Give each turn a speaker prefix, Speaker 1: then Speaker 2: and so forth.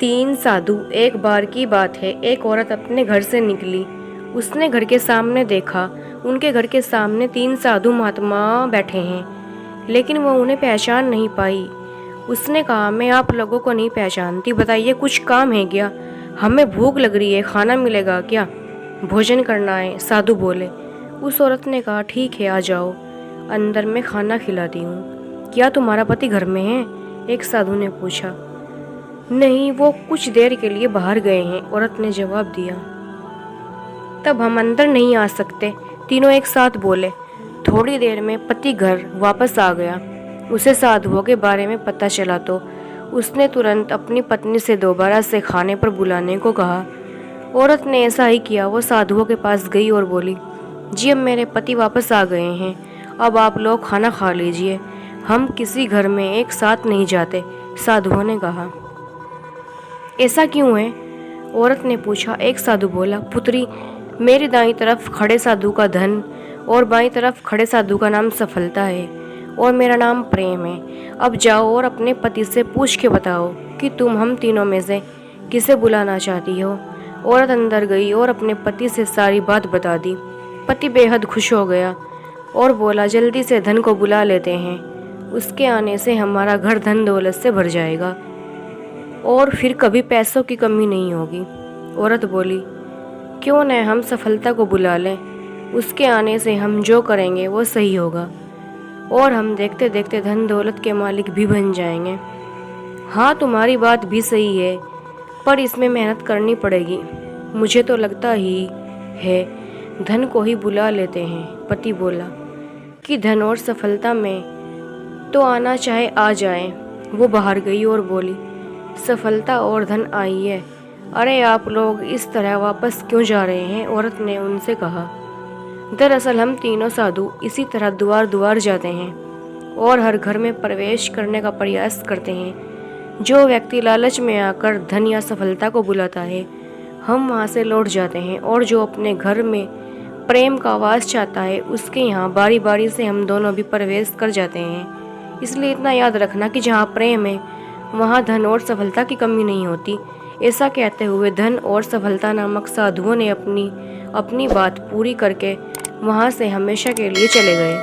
Speaker 1: तीन साधु। एक बार की बात है, एक औरत अपने घर से निकली। उसने घर के सामने देखा, उनके घर के सामने तीन साधु महात्मा बैठे हैं, लेकिन वो उन्हें पहचान नहीं पाई। उसने कहा, मैं आप लोगों को नहीं पहचानती, बताइए कुछ काम है क्या? हमें भूख लग रही है, खाना मिलेगा क्या? भोजन करना है, साधु बोले। उस औरत ने कहा, ठीक है, आ जाओ, अंदर में खाना खिलाती हूँ। क्या तुम्हारा पति घर में है? एक साधु ने पूछा। नहीं, वो कुछ देर के लिए बाहर गए हैं, औरत ने जवाब दिया। तब हम अंदर नहीं आ सकते, तीनों एक साथ बोले। थोड़ी देर में पति घर वापस आ गया। उसे साधुओं के बारे में पता चला तो उसने तुरंत अपनी पत्नी से दोबारा से खाने पर बुलाने को कहा। औरत ने ऐसा ही किया। वो साधुओं के पास गई और बोली, जी अब मेरे पति वापस आ गए हैं, अब आप लोग खाना खा लीजिए, हम किसी घर में एक साथ नहीं जाते। साधुओं ने कहा, ऐसा क्यों है? औरत ने पूछा। एक साधु बोला, पुत्री, मेरी दाईं तरफ खड़े साधु का धन और बाईं तरफ खड़े साधु का नाम सफलता है और मेरा नाम प्रेम है। अब जाओ और अपने पति से पूछ के बताओ कि तुम हम तीनों में से किसे बुलाना चाहती हो। औरत अंदर गई और अपने पति से सारी बात बता दी। पति बेहद खुश हो गया और बोला, जल्दी से धन को बुला लेते हैं, उसके आने से हमारा घर धन दौलत से भर जाएगा और फिर कभी पैसों की कमी नहीं होगी। औरत बोली, क्यों न हम सफलता को बुला लें, उसके आने से हम जो करेंगे वो सही होगा और हम देखते देखते धन दौलत के मालिक भी बन जाएंगे। हाँ, तुम्हारी बात भी सही है, पर इसमें मेहनत करनी पड़ेगी। मुझे तो लगता ही है धन को ही बुला लेते हैं। पति बोला कि धन और सफलता में तो आना चाहे आ जाए। वो बाहर गई और बोली, सफलता और धन आई है, अरे आप लोग इस तरह वापस क्यों जा रहे हैं? औरत ने उनसे कहा, दरअसल हम तीनों साधु इसी तरह द्वार द्वार जाते हैं और हर घर में प्रवेश करने का प्रयास करते हैं। जो व्यक्ति लालच में आकर धन या सफलता को बुलाता है, हम वहाँ से लौट जाते हैं, और जो अपने घर में प्रेम का वास चाहता है, उसके यहाँ बारी बारी से हम दोनों भी प्रवेश कर जाते हैं। इसलिए इतना याद रखना कि जहाँ प्रेम है वहाँ धन और सफलता की कमी नहीं होती। ऐसा कहते हुए धन और सफलता नामक साधुओं ने अपनी बात पूरी करके वहाँ से हमेशा के लिए चले गए।